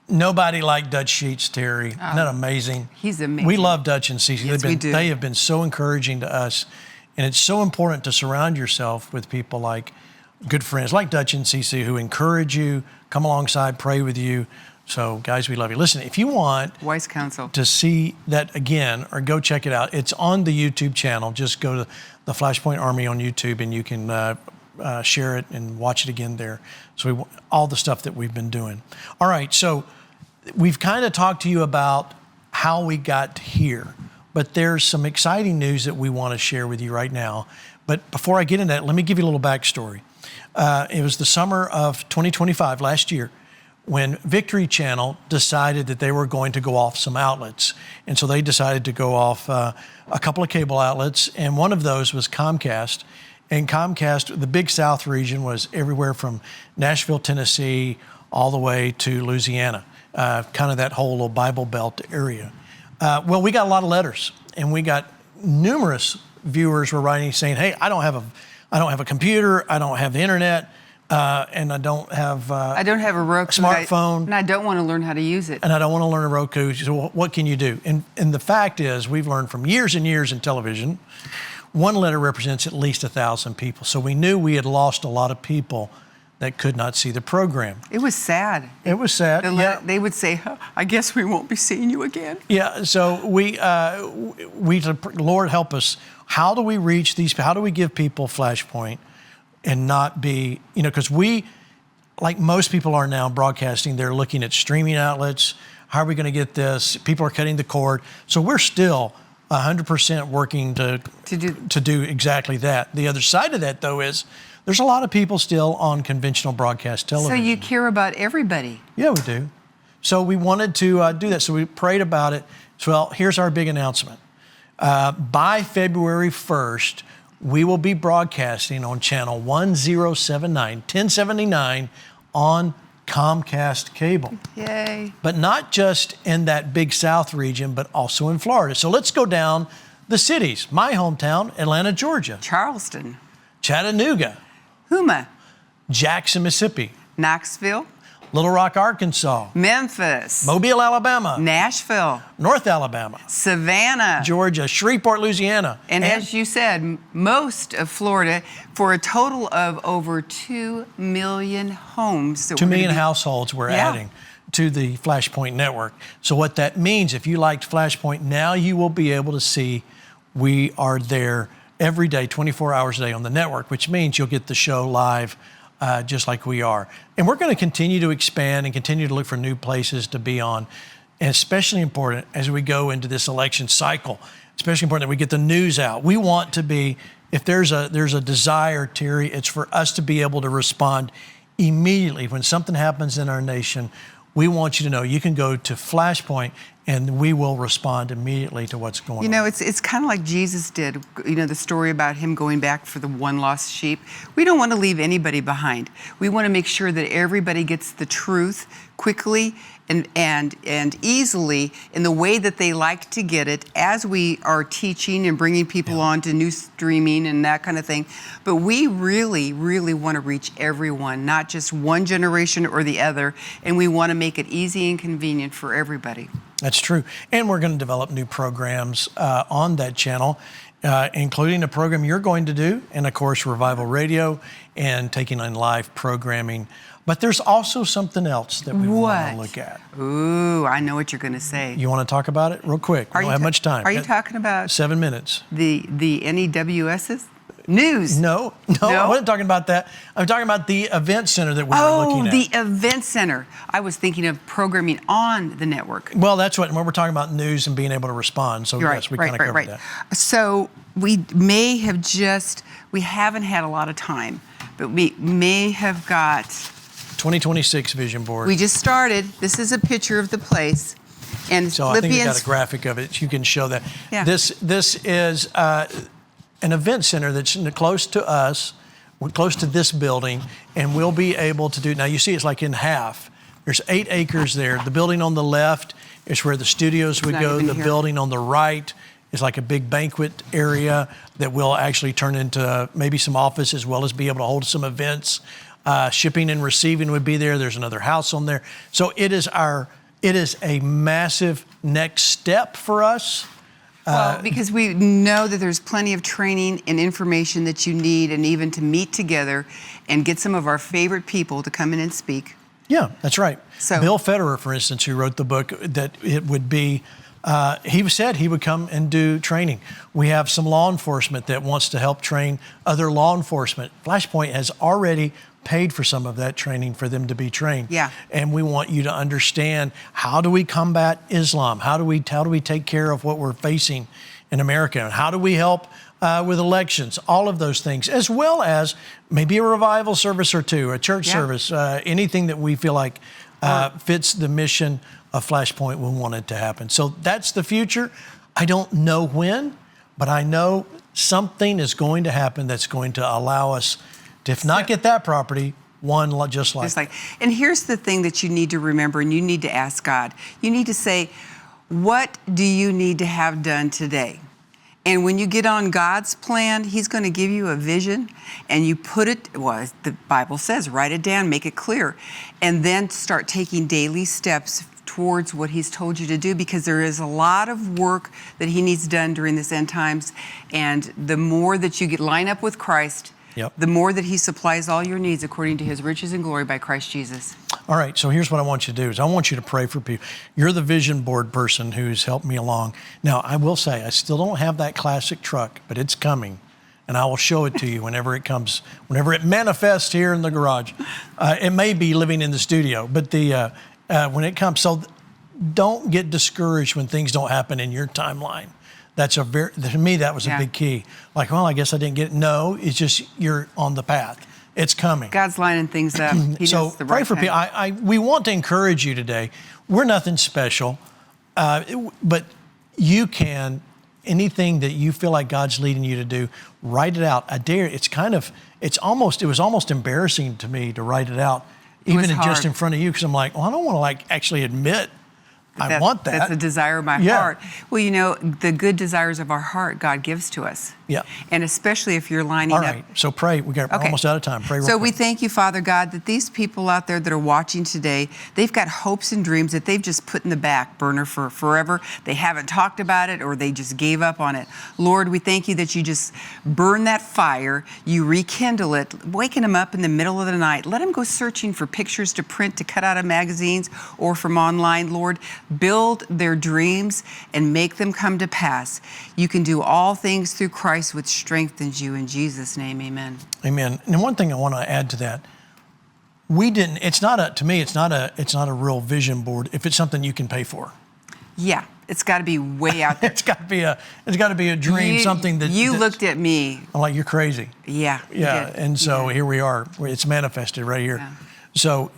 Nobody like Dutch Sheets, Terry. Isn't that amazing? He's amazing. We love Dutch and Cece. Yes, we do. They have been so encouraging to us. And it's so important to surround yourself with people like good friends, like Dutch and Cece, who encourage you, come alongside, pray with you. So, guys, we love you. Listen, if you want wise counsel to see that again, or go check it out, it's on the YouTube channel. Just go to the FlashPoint Army on YouTube, and you can share it and watch it again there. So all the stuff that we've been doing. All right, so we've kind of talked to you about how we got here, but there's some exciting news that we want to share with you right now. But before I get into that, let me give you a little backstory. It was the summer of 2025, last year, when Victory Channel decided that they were going to go off some outlets. And so they decided to go off a couple of cable outlets, and one of those was Comcast. And Comcast, the Big South region, was everywhere from Nashville, Tennessee, all the way to Louisiana, kind of that whole little Bible Belt area. Well, we got a lot of letters, and we got numerous viewers were writing saying, hey, I don't have a computer, I don't have the internet, and I don't have a Roku smartphone. And I don't want to learn how to use it. And I don't want to learn a Roku. So what can you do? And the fact is, we've learned from years and years in television, one letter represents at least 1,000 people. So we knew we had lost a lot of people that could not see the program. It was sad. It was sad. They would say, I guess we won't be seeing you again. Yeah, so we Lord help us. How do we reach these? How do we give people FlashPoint and not be, because we, like most people are now broadcasting, they're looking at streaming outlets. How are we going to get this? People are cutting the cord. So we're still 100% working to do exactly that. The other side of that, though, is there's a lot of people still on conventional broadcast television. So you care about everybody. Yeah, we do. So we wanted to do that. So we prayed about it. So, well, here's our big announcement. By February 1st, we will be broadcasting on channel 1079 on Comcast cable. Yay. But not just in that Big South region, but also in Florida. So let's go down the cities. My hometown, Atlanta, Georgia. Charleston. Chattanooga. Houma. Jackson, Mississippi. Knoxville. Little Rock, Arkansas. Memphis. Mobile, Alabama. Nashville. North Alabama. Savannah. Georgia. Shreveport, Louisiana. And as you said, most of Florida, for a total of over 2 million homes. 2 million households we're adding to the FlashPoint network. So what that means, if you liked FlashPoint, now you will be able to see we are there every day, 24 hours a day on the network, which means you'll get the show live just like we are. And we're going to continue to expand and continue to look for new places to be on. And especially important as we go into this election cycle, especially important that we get the news out. We want to be, if there's a desire, Terry, it's for us to be able to respond immediately when something happens in our nation. We want you to know you can go to FlashPoint and we will respond immediately to what's going on. You know, it's kind of like Jesus did, you know, the story about him going back for the one lost sheep. We don't want to leave anybody behind. We want to make sure that everybody gets the truth quickly and easily in the way that they like to get it as we are teaching and bringing people on to new streaming and that kind of thing. But we really, really want to reach everyone, not just one generation or the other, and we want to make it easy and convenient for everybody. That's true. And we're going to develop new programs on that channel, including a program you're going to do, and of course, Revival Radio and taking on live programming. But there's also something else that we want to look at. Ooh, I know what you're going to say. You want to talk about it real quick? We don't have much time. Are you talking about 7 minutes? The NEWS's? News. No, I wasn't talking about that. I'm talking about the event center that we were looking at. Oh, the event center. I was thinking of programming on the network. Well, that's when we're talking about news and being able to respond. So yes, we kind of covered that. So we haven't had a lot of time, but we may have got 2026 vision board. We just started. This is a picture of the place. And so I think you got a graphic of it. You can show that. Yeah. This is an event center that's close to us. We're close to this building, and we'll be able to do. Now you see, it's like in half. There's 8 acres there. The building on the left is where the studios would go. The building on the right is like a big banquet area that will actually turn into maybe some office as well as be able to hold some events. Shipping and receiving would be there. There's another house on there. So it is a massive next step for us. Well, because we know that there's plenty of training and information that you need, and even to meet together and get some of our favorite people to come in and speak. Yeah, that's right. So, Bill Federer, for instance, who wrote the book, that it would be, he said he would come and do training. We have some law enforcement that wants to help train other law enforcement. FlashPoint has already paid for some of that training for them to be trained. Yeah. And we want you to understand, how do we combat Islam? How do we take care of what we're facing in America? And how do we help with elections? All of those things, as well as maybe a revival service or two, a church service, anything that we feel like fits the mission of FlashPoint, we want it to happen. So that's the future. I don't know when, but I know something is going to happen that's going to allow us to, if not get that property, one just like. And here's the thing that you need to remember, and you need to ask God. You need to say, what do you need to have done today? And when you get on God's plan, He's going to give you a vision, and you put it, well, as the Bible says, write it down, make it clear, and then start taking daily steps towards what He's told you to do, because there is a lot of work that He needs done during this end times. And the more that you line up with Christ, the more that He supplies all your needs according to His riches and glory by Christ Jesus. All right, so here's what I want you to do is I want you to pray for people. You're the vision board person who's helped me along. Now, I will say, I still don't have that classic truck, but it's coming, and I will show it to you whenever it comes, whenever it manifests here in the garage. It may be living in the studio, but when it comes, so don't get discouraged when things don't happen in your timeline. That's to me, that was a big key. Like, well, I guess I didn't get it. No, it's just you're on the path. It's coming. God's lining things up. So pray for people. We want to encourage you today. We're nothing special, but you can, anything that you feel like God's leading you to do, write it out. I dare. It was almost embarrassing to me to write it out, even just in front of you, because I'm like, well, I don't want to actually admit I want that. That's a desire of my heart. Well, you know, the good desires of our heart, God gives to us. Yeah. And especially if you're lining up. All right, so pray. We're almost out of time. Pray real So quick. we thank you, Father God, that these people out there that are watching today, they've got hopes and dreams that they've just put in the back burner for forever. They haven't talked about it, or they just gave up on it. Lord, we thank you that you just burn that fire, you rekindle it, waking them up in the middle of the night. Let them go searching for pictures to print, to cut out of magazines or from online. Lord, build their dreams and make them come to pass. You can do all things through Christ, which strengthens you. In Jesus' name, amen. Amen. And one thing I want to add to that, it's not a real vision board if it's something you can pay for. Yeah, it's got to be way out there. It's got to be a dream, something that you looked at me. I'm like, you're crazy. Yeah. Yeah. And so here we are. It's manifested right here. Yeah. So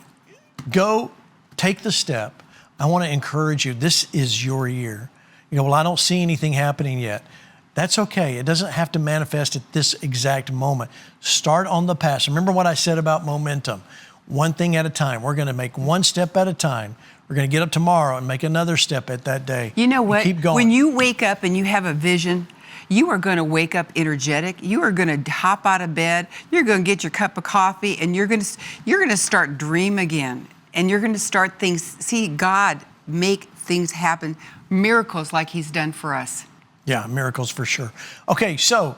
go take the step I want to encourage you. This is your year. You know, well, I don't see anything happening yet. That's okay. It doesn't have to manifest at this exact moment. Start on the path. Remember what I said about momentum. One thing at a time. We're going to make one step at a time. We're going to get up tomorrow and make another step at that day. You know what? Keep going. When you wake up and you have a vision, you are going to wake up energetic. You are going to hop out of bed. You're going to get your cup of coffee, and you're going to start dream again. And you're going to start things. See God make things happen, miracles like He's done for us. Yeah, miracles for sure. Okay, so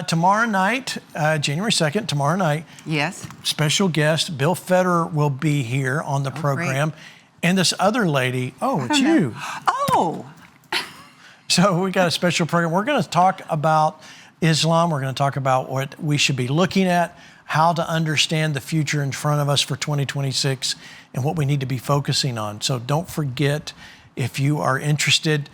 tomorrow night, January 2nd, tomorrow night. Yes. Special guest, Bill Federer will be here on the program. Great. And this other lady, it's you. Oh. So we got a special program. We're going to talk about Islam. We're going to talk about what we should be looking at, how to understand the future in front of us for 2026, and what we need to be focusing on. So don't forget, if you are interested,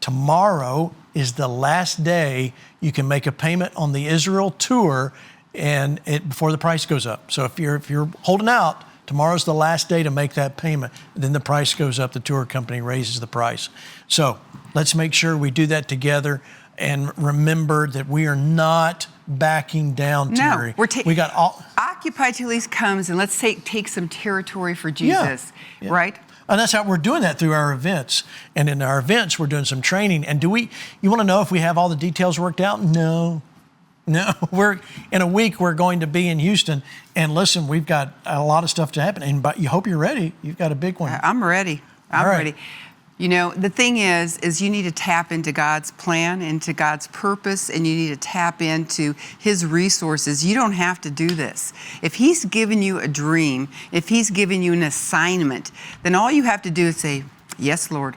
tomorrow is the last day you can make a payment on the Israel tour, and before the price goes up. So if you're holding out, tomorrow's the last day to make that payment. Then the price goes up. The tour company raises the price. So let's make sure we do that together, and remember that we are not backing down, Terry. No, we got all. Occupy Till He comes, and let's take some territory for Jesus, Yeah. right? And that's how we're doing that through our events. And in our events, we're doing some training. And you want to know if we have all the details worked out? No. In a week, we're going to be in Houston. And listen, we've got a lot of stuff to happen. And you hope you're ready. You've got a big one. I'm ready. I'm All right. ready. You know, the thing is you need to tap into God's plan, into God's purpose, and you need to tap into His resources. You don't have to do this. If He's given you a dream, if He's given you an assignment, then all you have to do is say, yes, Lord.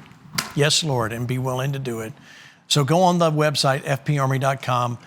Yes, Lord, and be willing to do it. So go on the website, fparmy.com,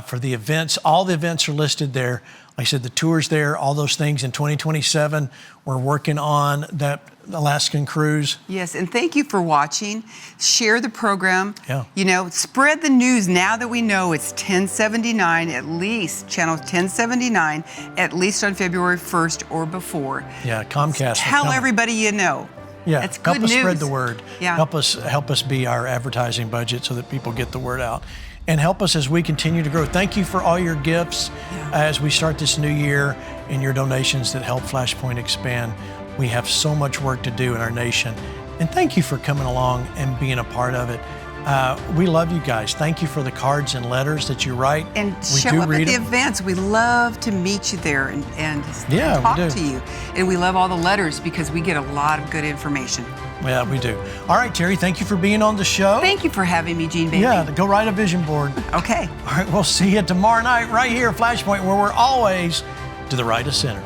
for the events. All the events are listed there. Like I said, the tour's there, all those things. In 2027, we're working on that Alaskan cruise. Yes, and thank you for watching. Share the program. Yeah. You know, spread the news now that we know it's 1079, at least, channel 1079, at least on February 1st or before. Yeah, Comcast. Tell everybody you know. Yeah, That's good help us news. spread the word. Yeah. Help us be our advertising budget so that people get the word out. And help us as we continue to grow. Thank you for all your gifts as we start this new year, and your donations that help FlashPoint expand. We have so much work to do in our nation. And thank you for coming along and being a part of it. We love you guys. Thank you for the cards and letters that you write. And we show do up read at the them. events. We love to meet you there and Yeah, we talk do. to you. And we love all the letters because we get a lot of good information. Yeah, we do. All right, Terry, thank you for being on the show. Thank you for having me, Gene Bailey. Yeah, go write a vision board. Okay. All right, we'll see you tomorrow night right here at FlashPoint, where we're always to the right of center.